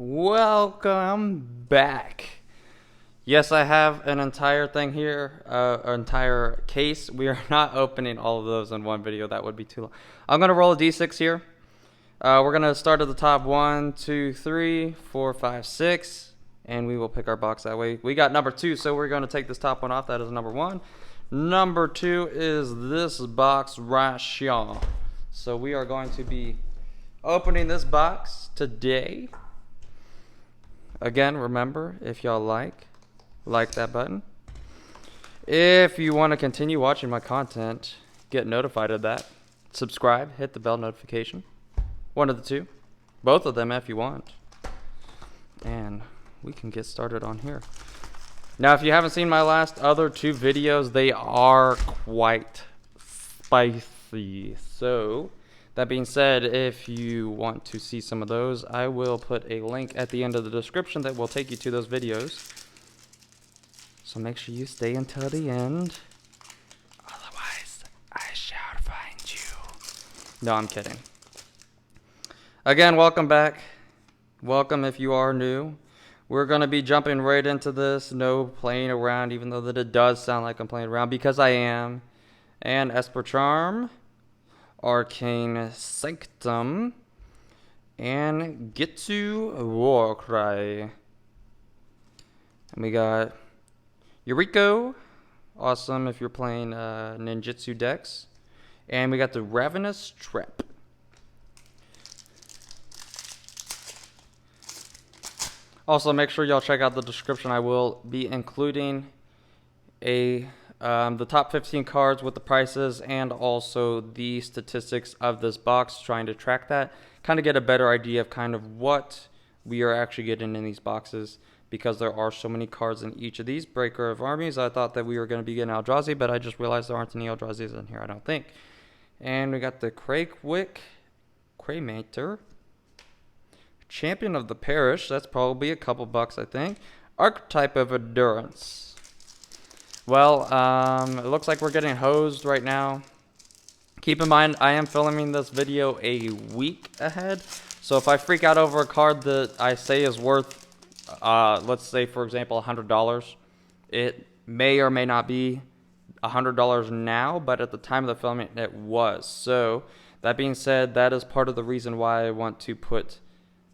Welcome back. Yes, I have an entire thing here, an entire case. We are not opening all of those in one video. That would be too long. I'm going to roll a d6 here. We're going to start at the top. 1, 2, 3, 4, 5, 6. And we will pick our box that way. We got number 2, so we're going to take this top one off. That is number 1. Number 2 is this box right here. So we are going to be opening this box today. Again, remember, if y'all like that button. If you want to continue watching my content, get notified of that. Subscribe, hit the bell notification. One of the two. Both of them if you want. And we can get started on here. Now, if you haven't seen my last other 2 videos, they are quite spicy. So, that being said, if you want to see some of those, I will put a link at the end of the description that will take you to those videos. So make sure you stay until the end. Otherwise, I shall find you. No, I'm kidding. Again, welcome back. Welcome if you are new. We're going to be jumping right into this. No playing around, even though that it does sound like I'm playing around, because I am. And Esper Charm, Arcane Sanctum, and Getsu Warcry. And we got Yuriko, awesome if you're playing ninjutsu decks. And we got the Ravenous Trap. Also, make sure y'all check out the description. I will be including the top 15 cards with the prices and also the statistics of this box, trying to track that, kind of get a better idea of kind of what we are actually getting in these boxes, because there are so many cards in each of these. Breaker of Armies, I thought that we were going to be getting Eldrazi, but I just realized there aren't any Eldrazi's in here, I don't think. And we got the Crakewick, Cremator, Champion of the Parish, that's probably a couple bucks, I think. Archetype of Endurance. Well, it looks like we're getting hosed right now. Keep in mind, I am filming this video a week ahead. So if I freak out over a card that I say is worth, let's say, for example, $100, it may or may not be $100 now, but at the time of the filming, it was. So that being said, that is part of the reason why I want to put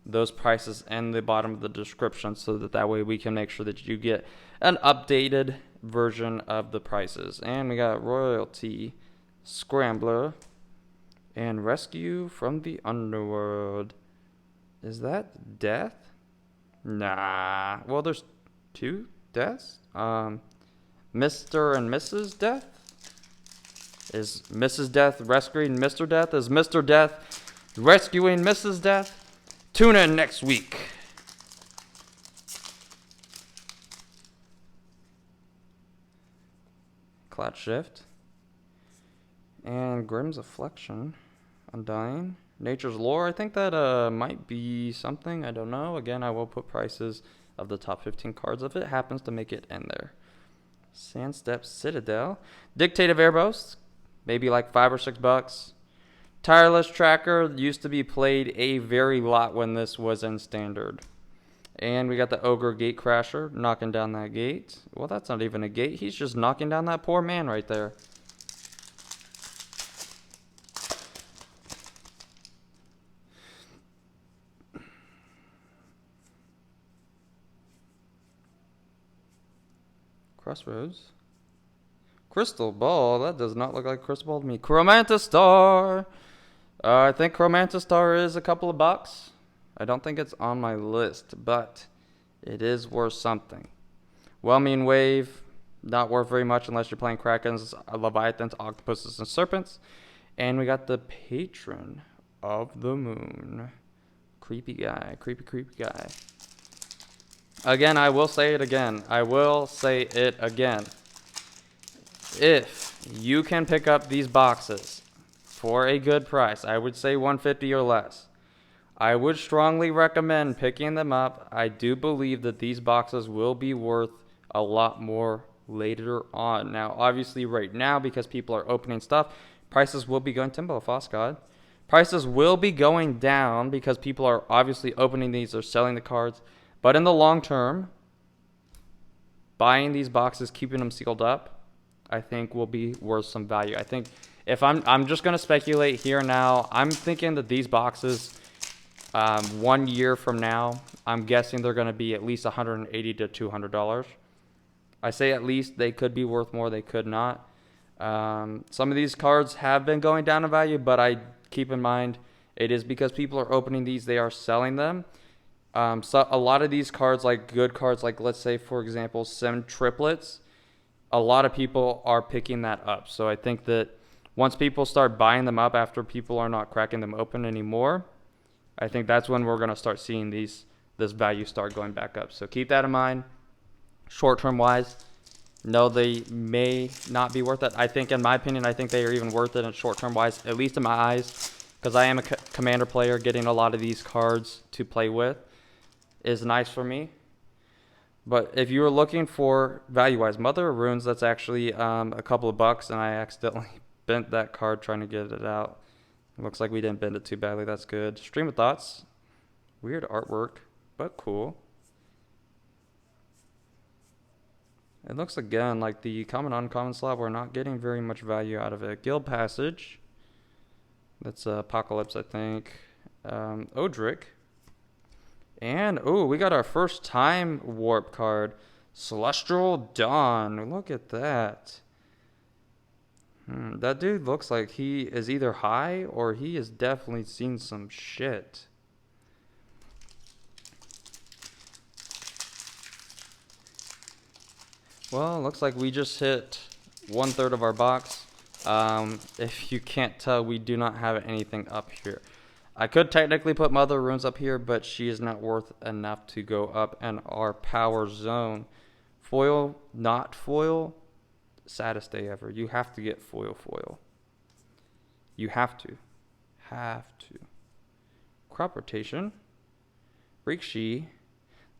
those prices in the bottom of the description, so that way we can make sure that you get an updated version of the prices. And we got Royalty, Scrambler, and Rescue from the Underworld. Is that Death? Nah. Well, there's 2 deaths. Mr. and Mrs. Death? Is Mrs. Death rescuing Mr. Death? Is Mr. Death rescuing Mrs. Death? Tune in next week. Cloud Shift. And Grimm's Affliction. Undying. Nature's Lore. I think that might be something. I don't know. Again, I will put prices of the top 15 cards if it happens to make it in there. Sandstep Citadel. Dictate of Erebos. Maybe like $5 or $6. Tireless Tracker used to be played a very lot when this was in Standard. And we got the Ogre Gatecrasher, knocking down that gate. Well, that's not even a gate. He's just knocking down that poor man right there. Crossroads. Crystal Ball. That does not look like Crystal Ball to me. Chromantastar. I think Chromantastar is a couple of bucks. I don't think it's on my list, but it is worth something. Well-mean Wave, not worth very much unless you're playing Krakens, Leviathans, Octopuses, and Serpents. And we got the Patron of the Moon. Creepy guy, creepy guy. Again, I will say it again. If you can pick up these boxes for a good price, I would say $150 or less, I would strongly recommend picking them up. I do believe that these boxes will be worth a lot more later on. Now, obviously right now, because people are opening stuff, prices will be going Timbo Foss God. Prices will be going down because people are obviously opening these or selling the cards. But in the long term, buying these boxes, keeping them sealed up, I think will be worth some value. I think if I'm just gonna speculate here now, I'm thinking that these boxes, 1 year from now, I'm guessing they're gonna be at least $180 to $200. I say at least. They could be worth more, they could not. Some of these cards have been going down in value, but I keep in mind it is because people are opening these, they are selling them. So a lot of these cards, like good cards, like let's say for example, 7 triplets, a lot of people are picking that up. So I think that once people start buying them up after people are not cracking them open anymore, I think that's when we're going to start seeing this value start going back up. So keep that in mind. Short-term wise, no, they may not be worth it. I think, in my opinion, I think they are even worth it in short-term wise, at least in my eyes, because I am a commander player. Getting a lot of these cards to play with is nice for me. But if you were looking for value-wise, Mother of Runes, that's actually a couple of bucks, and I accidentally bent that card trying to get it out. It looks like we didn't bend it too badly. That's good. Stream of Thoughts. Weird artwork, but cool. It looks again like the common uncommon slot. We're not getting very much value out of it. Guild Passage. That's Apocalypse, I think. Odric. And, oh, we got our first time warp card. Celestial Dawn. Look at that. That dude looks like he is either high or he has definitely seen some shit. Well, looks like we just hit 1/3 of our box. If you can't tell, we do not have anything up here. I could technically put Mother of Runes up here, but she is not worth enough to go up in our power zone. Foil, not foil, saddest day ever. You have to get foil. You have to. Crop Rotation. Rikshi.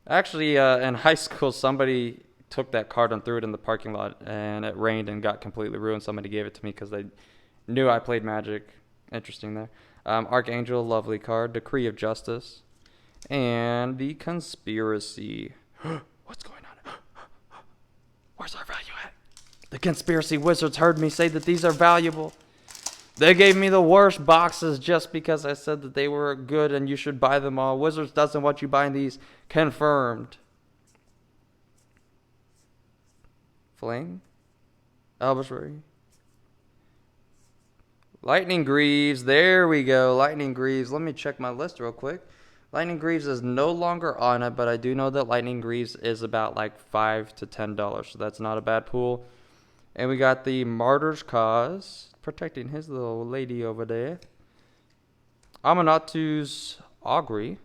Actually, in high school, somebody took that card and threw it in the parking lot, and it rained and got completely ruined. Somebody gave it to me because they knew I played Magic. Interesting there. Archangel, lovely card. Decree of Justice. And the Conspiracy. What's going on? Where's our value at? The Conspiracy Wizards heard me say that these are valuable. They gave me the worst boxes just because I said that they were good and you should buy them all. Wizards doesn't want you buying these. Confirmed. Flame. Albuquerque. Lightning Greaves. There we go. Lightning Greaves. Let me check my list real quick. Lightning Greaves is no longer on it, but I do know that Lightning Greaves is about like $5 to $10, so that's not a bad pool. And we got the Martyr's Cause, protecting his little lady over there. Amanatu's Augury.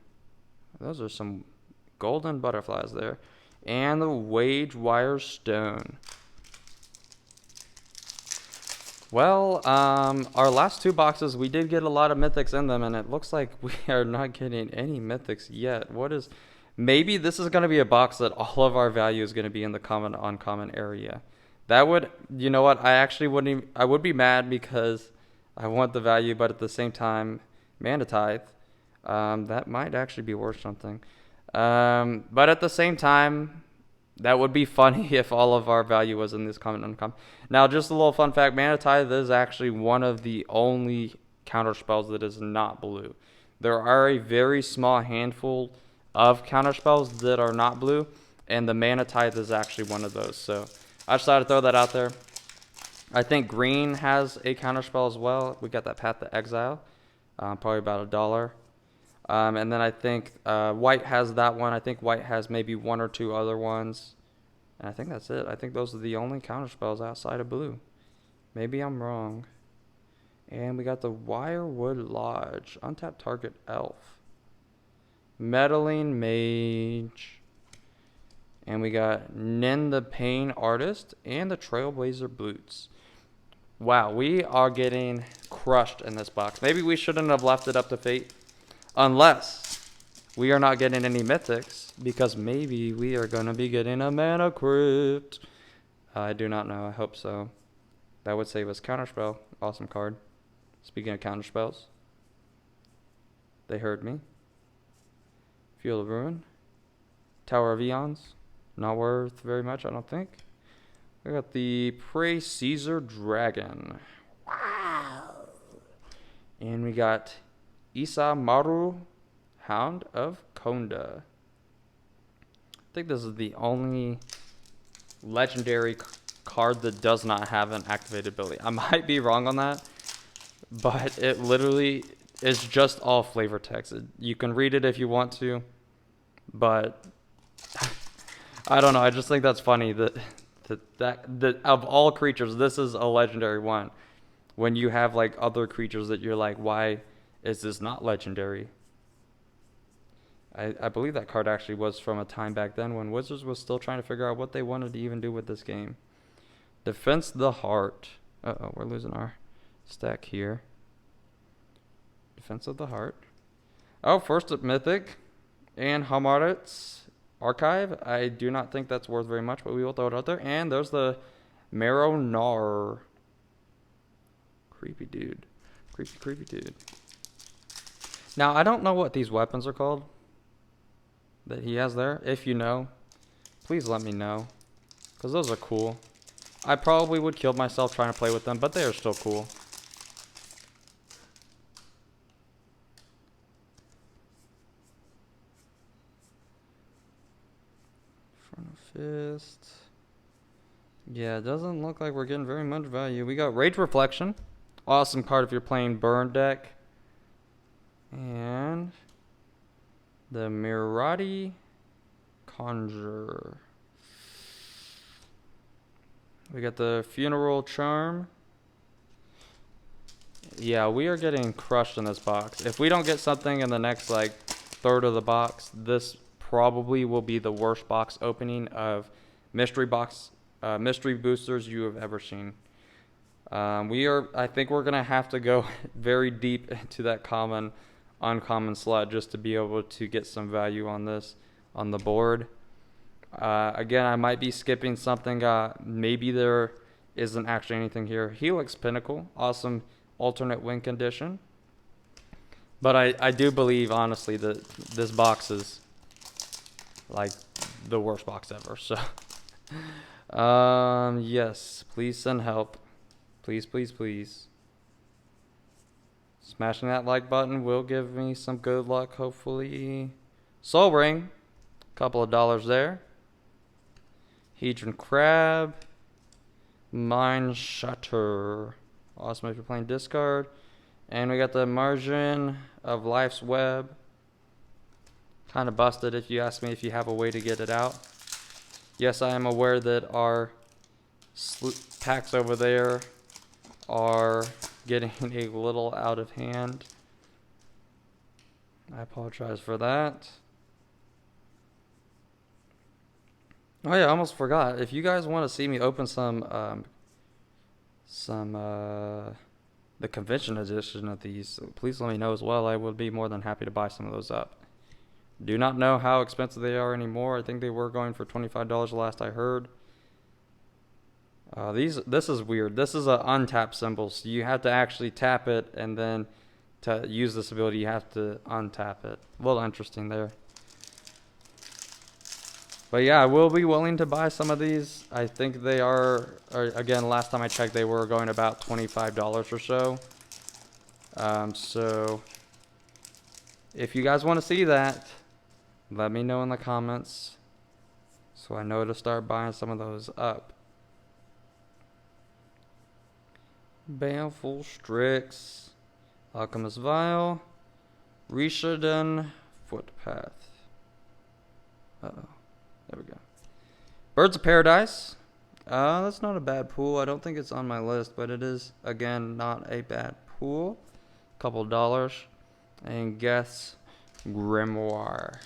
Those are some golden butterflies there. And the Wage Wire Stone. Well, our last 2 boxes, we did get a lot of mythics in them, and it looks like we are not getting any mythics yet. Maybe this is going to be a box that all of our value is going to be in the common uncommon area. That would, you know what, I would be mad because I want the value, but at the same time, Mana Tithe, that might actually be worth something. But at the same time, that would be funny if all of our value was in this common uncommon. Now, just a little fun fact, Mana Tithe is actually one of the only counter spells that is not blue. There are a very small handful of counter spells that are not blue, and the Mana Tithe is actually one of those. So I just thought I'd throw that out there. I think green has a counter spell as well. We got that Path to Exile, probably about $1. And then I think white has that one. I think white has maybe 1 or 2 other ones. And I think that's it. I think those are the only counter spells outside of blue. Maybe I'm wrong. And we got the Wirewood Lodge. Untapped target elf. Meddling Mage. And we got Nin the Pain Artist. And the Trailblazer Boots. Wow, we are getting crushed in this box. Maybe we shouldn't have left it up to fate. Unless we are not getting any mythics, because maybe we are going to be getting a Mana Crypt. I do not know. I hope so. That would save us. Counterspell. Awesome card. Speaking of counterspells. They heard me. Field of Ruin. Tower of Eons. Not worth very much, I don't think. We got the Prey Caesar Dragon. Wow. And we got Isa Maru, Hound of Konda. I think this is the only legendary card that does not have an activated ability. I might be wrong on that, but it literally is just all flavor text. You can read it if you want to, but I don't know. I just think that's funny that of all creatures, this is a legendary one. When you have like other creatures that you're like, why is this not legendary? I believe that card actually was from a time back then when Wizards was still trying to figure out what they wanted to even do with this game. Defense the Heart. Uh-oh, we're losing our stack here. Defense of the Heart. Oh, first up Mythic. And Alhammerret's Archive. I do not think that's worth very much, but we will throw it out there. And there's the Marrow. Creepy dude. Creepy dude. Now, I don't know what these weapons are called that he has there. If you know, please let me know, because those are cool. I probably would kill myself trying to play with them, but they are still cool. Front of Fist. Yeah, it doesn't look like we're getting very much value. We got Rage Reflection. Awesome card if you're playing burn deck. And the Mirati Conjure. We got the Funeral Charm. Yeah, we are getting crushed in this box. If we don't get something in the next like third of the box, this probably will be the worst box opening of mystery boosters you have ever seen. I think we're gonna have to go very deep into that uncommon slot just to be able to get some value on this on the board. Again, I might be skipping something. Maybe there isn't actually anything here. Helix Pinnacle, awesome alternate win condition. But I do believe, honestly, that this box is like the worst box ever. So, yes, please send help. Please, please, please. Smashing that like button will give me some good luck, hopefully. Soul Ring, couple of dollars there. Hedron Crab. Mind Shutter. Awesome if you're playing discard. And we got the Margin of Life's Web. Kind of busted if you ask me if you have a way to get it out. Yes, I am aware that our packs over there are getting a little out of hand. I apologize for that. Oh yeah, I almost forgot. If you guys want to see me open the convention edition of these, please let me know as well. I would be more than happy to buy some of those up. Do not know how expensive they are anymore. I think they were going for $25 last I heard. This is weird. This is an untap symbol, so you have to actually tap it, and then to use this ability, you have to untap it. A little interesting there. But yeah, I will be willing to buy some of these. I think they are again, last time I checked, they were going about $25 or so. So if you guys want to see that, let me know in the comments so I know to start buying some of those up. Baleful Strix, Alchemist Vial, Rishadan Footpath. Uh-oh. There we go. Birds of Paradise. That's not a bad pool. I don't think it's on my list, but it is, again, not a bad pool. Couple dollars. And Geth's Grimoire.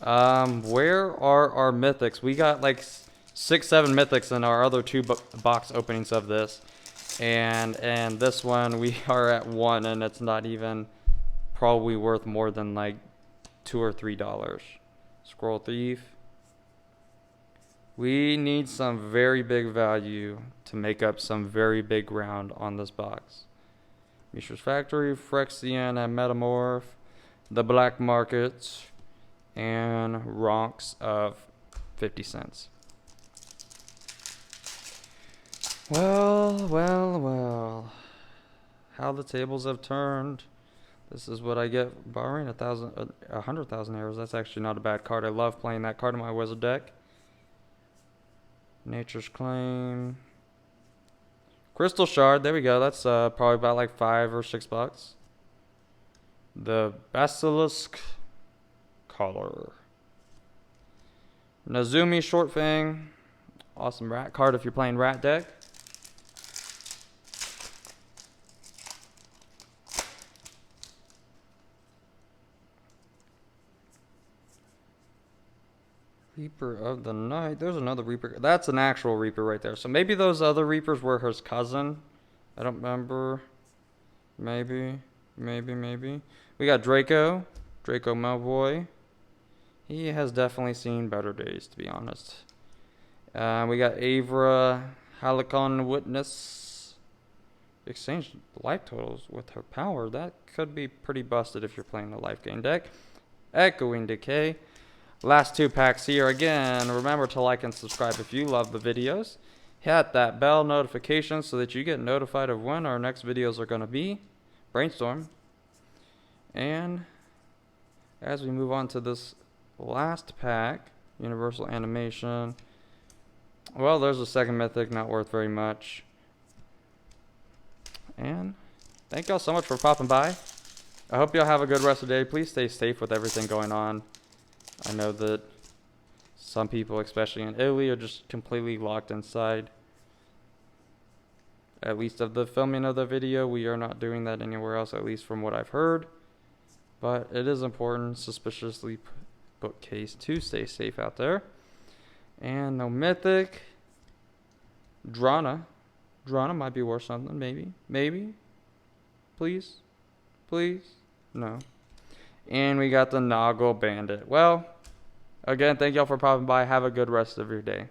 Where are our mythics? We got like 6-7 mythics in our other two box openings of this. And this one, we are at 1, and it's not even probably worth more than like $2 or $3. Scroll Thief. We need some very big value to make up some very big ground on this box. Mishra's Factory, Phyrexian Metamorph, the black market, and ronks of 50 cents. Well, well, well. How the tables have turned. This is what I get borrowing 100,000 arrows. That's actually not a bad card. I love playing that card in my wizard deck. Nature's Claim. Crystal Shard. There we go. That's probably about like $5 or $6. The Basilisk Collar. Nazumi Short Fang. Awesome rat card if you're playing rat deck. Reaper of the Night. There's another Reaper. That's an actual Reaper right there. So maybe those other Reapers were his cousin. I don't remember. Maybe. We got Draco. Draco Malboy. He has definitely seen better days, to be honest. We got Avra. Halicon Witness. Exchange life totals with her power. That could be pretty busted if you're playing a life gain deck. Echoing Decay. Last 2 packs here. Again, remember to like and subscribe if you love the videos. Hit that bell notification so that you get notified of when our next videos are going to be. Brainstorm. And as we move on to this last pack, Universal Animation. Well, there's a second mythic, not worth very much. And thank y'all so much for popping by. I hope y'all have a good rest of the day. Please stay safe with everything going on. I know that some people, especially in Italy, are just completely locked inside. At least of the filming of the video, we are not doing that anywhere else, at least from what I've heard. But it is important, suspiciously bookcase, to stay safe out there. And no mythic. Drana. Drana might be worth something, maybe. Maybe. Please. Please. No. And we got the Noggle Bandit. Well, again, thank y'all for popping by. Have a good rest of your day.